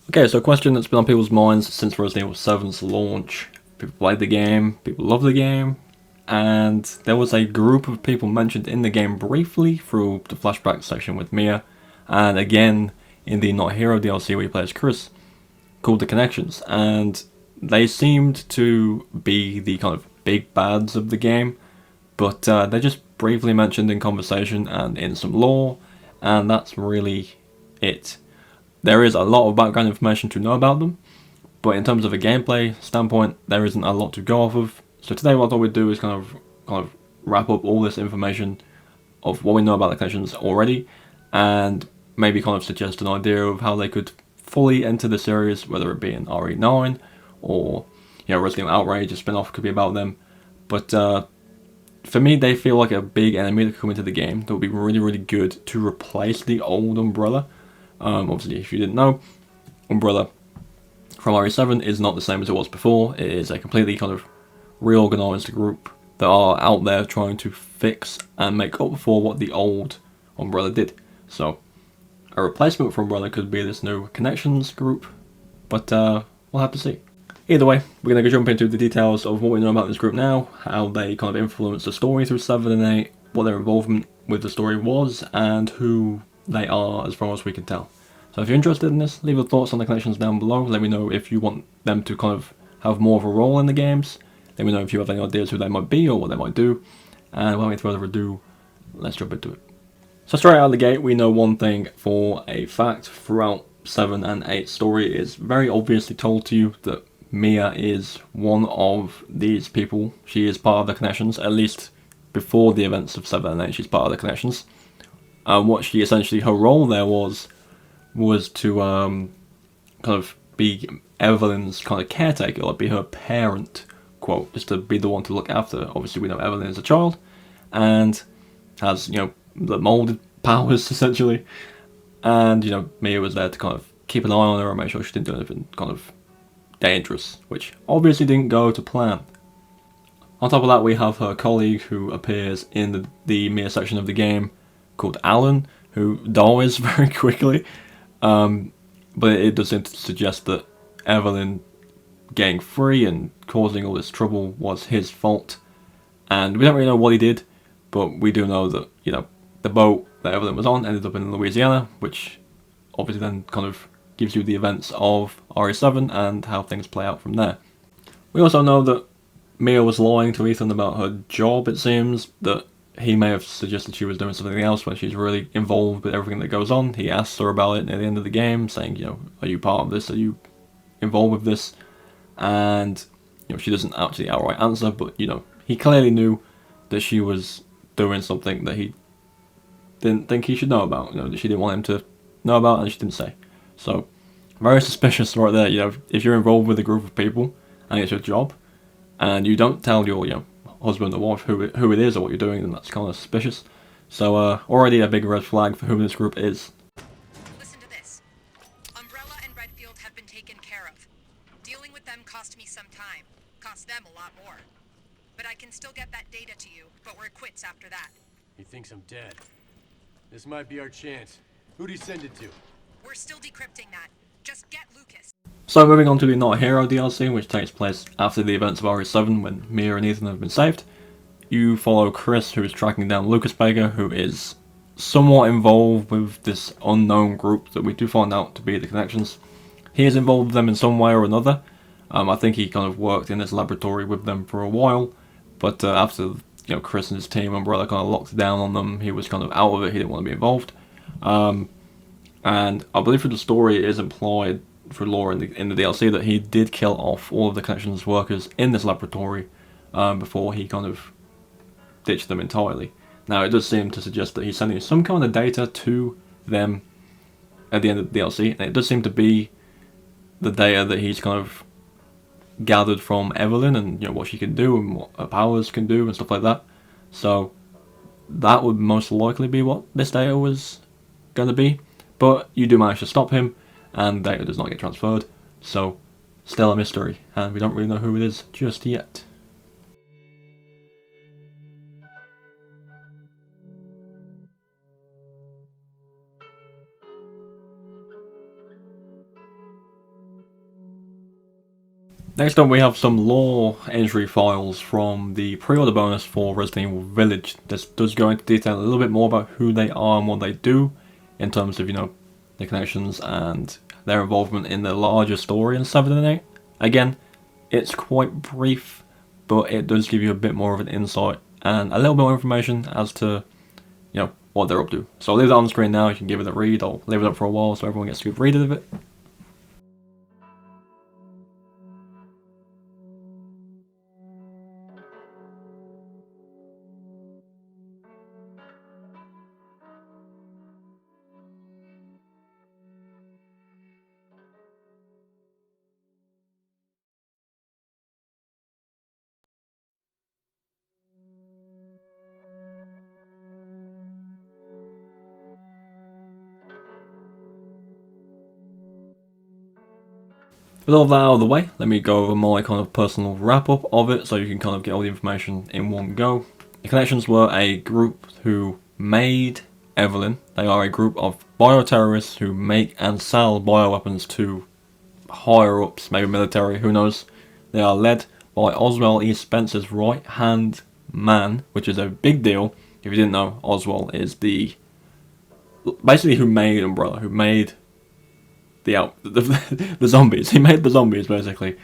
Okay, so a question that's been on people's minds since Resident Evil 7's launch. People played the game, people love the game, and there was a group of people mentioned in the game briefly through the flashback section with Mia, and again in the Not Hero DLC where you play as Chris, called the Connections, and they seemed to be the kind of big bads of the game, but they're just briefly mentioned in conversation and in some lore, and that's really it. There is a lot of background information to know about them, but in terms of a gameplay standpoint, there isn't a lot to go off of. So today, what I thought we'd do is kind of wrap up all this information of what we know about the connections already, and maybe kind of suggest an idea of how they could fully enter the series, whether it be in RE9 or Resident Evil Outrage, a spin-off could be about them. But for me, they feel like a big enemy that could come into the game that would be really, really good to replace the old Umbrella. Obviously, if you didn't know, Umbrella from RE7 is not the same as it was before. It is a completely kind of reorganised group that are out there trying to fix and make up for what the old Umbrella did. So, a replacement for Umbrella could be this new Connections group, but we'll have to see. Either way, we're going to jump into the details of what we know about this group now, how they kind of influenced the story through 7 and 8, what their involvement with the story was, and who they are as far as we can tell. So if you're interested in this, leave your thoughts on the Connections down below. Let me know if you want them to kind of have more of a role in the games. Let me know if you have any ideas who they might be or what they might do. And without any further ado, let's jump into it. So straight out of the gate, we know one thing for a fact. Throughout 7 and 8 story, it's very obviously told to you that Mia is one of these people. She is part of the Connections, at least before the events of 7 and 8, she's part of the Connections. What she essentially, her role there was to kind of be Evelyn's kind of caretaker, like be her parent, quote, just to be the one to look after her. Obviously, we know Evelyn is a child and has, the molded powers essentially, and Mia was there to kind of keep an eye on her and make sure she didn't do anything kind of dangerous, which obviously didn't go to plan. On top of that, we have her colleague who appears in the Mia section of the game called Alan, who dies very quickly. But it does seem to suggest that Evelyn getting free and causing all this trouble was his fault. And we don't really know what he did, but we do know that, the boat that Evelyn was on ended up in Louisiana, which obviously then kind of gives you the events of RE7 and how things play out from there. We also know that Mia was lying to Ethan about her job, it seems, that he may have suggested she was doing something else when she's really involved with everything that goes on. He asks her about it near the end of the game, saying, are you part of this? Are you involved with this? And, she doesn't actually outright answer, but, he clearly knew that she was doing something that he didn't think he should know about, that she didn't want him to know about, and she didn't say. So, very suspicious right there. If you're involved with a group of people and it's your job, and you don't tell your, husband or wife who it is or what you're doing, then that's kind of suspicious. So already a big red flag for who this group is. Listen to this. Umbrella and Redfield have been taken care of. Dealing with them cost me some time. Cost them a lot more. But I can still get that data to you, but we're quits after that. He thinks I'm dead. This might be our chance. Who'd he send it to? We're still decrypting that. Just get Lucas. So moving on to the Not a Hero DLC, which takes place after the events of RE7 when Mia and Ethan have been saved. You follow Chris, who is tracking down Lucas Baker, who is somewhat involved with this unknown group that we do find out to be the Connections. He is involved with them in some way or another. I think he kind of worked in this laboratory with them for a while, but after Chris and his team, Umbrella kind of locked down on them, he was kind of out of it. He didn't want to be involved. And I believe through the story it is implied through lore in the DLC that he did kill off all of the Connections workers in this laboratory before he kind of ditched them entirely. Now it does seem to suggest that he's sending some kind of data to them at the end of the DLC, and it does seem to be the data that he's kind of gathered from Evelyn and what she can do and what her powers can do and stuff like that. So that would most likely be what this data was going to be. But you do manage to stop him, and data does not get transferred, so still a mystery, and we don't really know who it is just yet. Next up, we have some lore entry files from the pre-order bonus for Resident Evil Village. This does go into detail a little bit more about who they are and what they do in terms of, the connections and their involvement in the larger story in 7 and 8. Again, it's quite brief, but it does give you a bit more of an insight and a little bit more information as to, what they're up to. So I'll leave that on the screen now. You can give it a read. I'll leave it up for a while so everyone gets a good read of it. With all that out of the way, let me go over my kind of personal wrap up of it so you can kind of get all the information in one go. The Connections were a group who made Evelyn. They are a group of bioterrorists who make and sell bioweapons to higher ups, maybe military, who knows. They are led by Oswald E. Spencer's right hand man, which is a big deal. If you didn't know, Oswald is basically who made Umbrella, who made the zombies. He made the zombies, basically.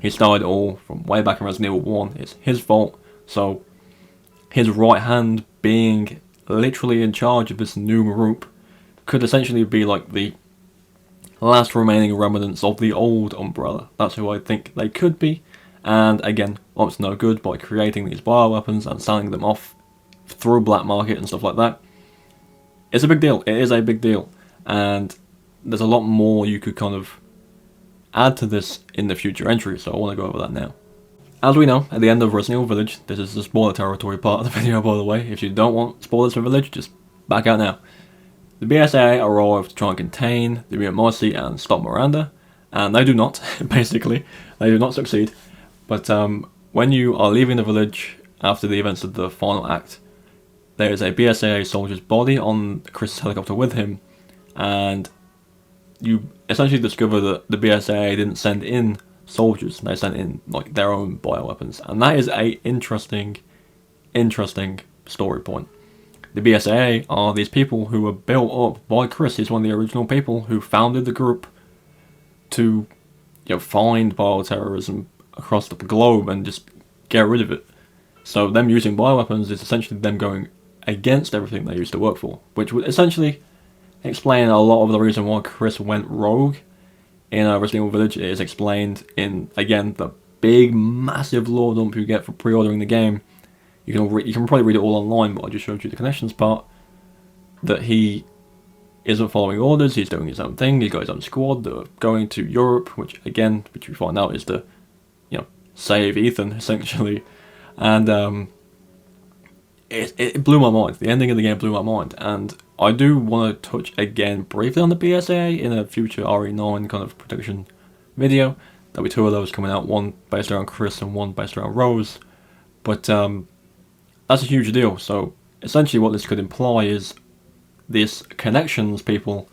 He started it all from way back in Resident Evil 1. It's his fault. So his right hand being literally in charge of this new group could essentially be like the last remaining remnants of the old Umbrella. That's who I think they could be. And again, up to no good by creating these bioweapons and selling them off through black market and stuff like that. It's a big deal. It is a big deal. And there's a lot more you could kind of add to this in the future entry, so I want to go over that now. As we know, at the end of Resident Evil Village, this is the spoiler territory part of the video, by the way. If you don't want spoilers for Village, just back out now. The BSAA arrive to try and contain the Mia Marcy and stop Miranda, and they do not, basically. They do not succeed. But when you are leaving the village after the events of the final act, there is a BSAA soldier's body on Chris' helicopter with him, and you essentially discover that the BSAA didn't send in soldiers, they sent in like their own bioweapons, and that is a interesting story point. The BSAA are these people who were built up by Chris. He's one of the original people who founded the group to find bioterrorism across the globe and just get rid of it. So them using bioweapons is essentially them going against everything they used to work for, which would essentially explain a lot of the reason why Chris went rogue in Resident Evil Village. It is explained in, again, the big, massive lore dump you get for pre-ordering the game. You can probably read it all online, but I just showed you the Connections part. That he isn't following orders, he's doing his own thing, he's got his own squad that are going to Europe, which we find out is to, save Ethan, essentially. And it blew my mind. The ending of the game blew my mind, and I do want to touch again briefly on the BSAA in a future RE9 kind of production video. There'll be 2 of those coming out, one based around Chris and one based around Rose. But that's a huge deal. So essentially what this could imply is these Connections people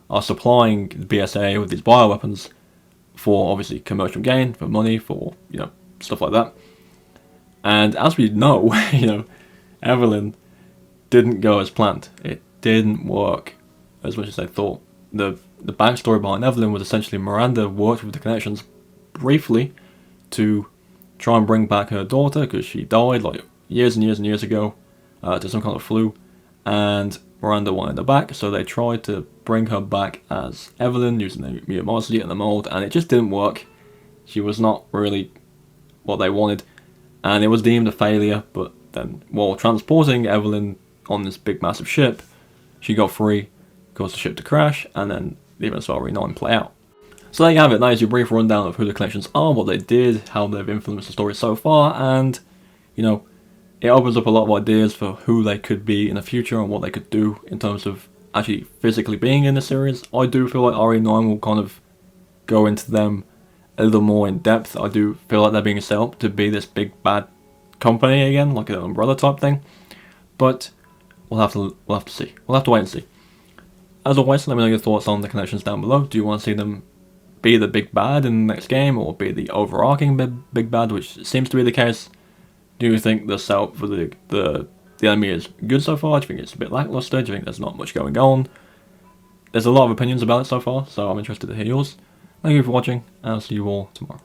are supplying the BSAA with these bioweapons for obviously commercial gain, for money, for stuff like that. And as we know, Evelyn didn't go as planned. It didn't work as much as they thought. The backstory behind Evelyn was essentially Miranda worked with the Connections briefly to try and bring back her daughter because she died like years and years and years ago to some kind of flu, and Miranda wanted her back, so they tried to bring her back as Evelyn using the Mia Marcy and the mold, and it just didn't work. She was not really what they wanted, and it was deemed a failure. But then, while transporting Evelyn on this big massive ship, she got free, caused the ship to crash, and then the events of RE9 play out. So there you have it. That is your brief rundown of who the Connections are, what they did, how they've influenced the story so far, and it opens up a lot of ideas for who they could be in the future and what they could do in terms of actually physically being in the series. I do feel like RE9 will kind of go into them a little more in depth. I do feel like they're being set up to be this big bad company again, like an Umbrella type thing. But we'll have to see. We'll have to wait and see. As always, let me know your thoughts on the Connections down below. Do you want to see them be the big bad in the next game, or be the overarching big bad, which seems to be the case? Do you think the setup for the enemy is good so far? Do you think it's a bit lackluster? Do you think there's not much going on? There's a lot of opinions about it so far, so I'm interested to hear yours. Thank you for watching, and I'll see you all tomorrow.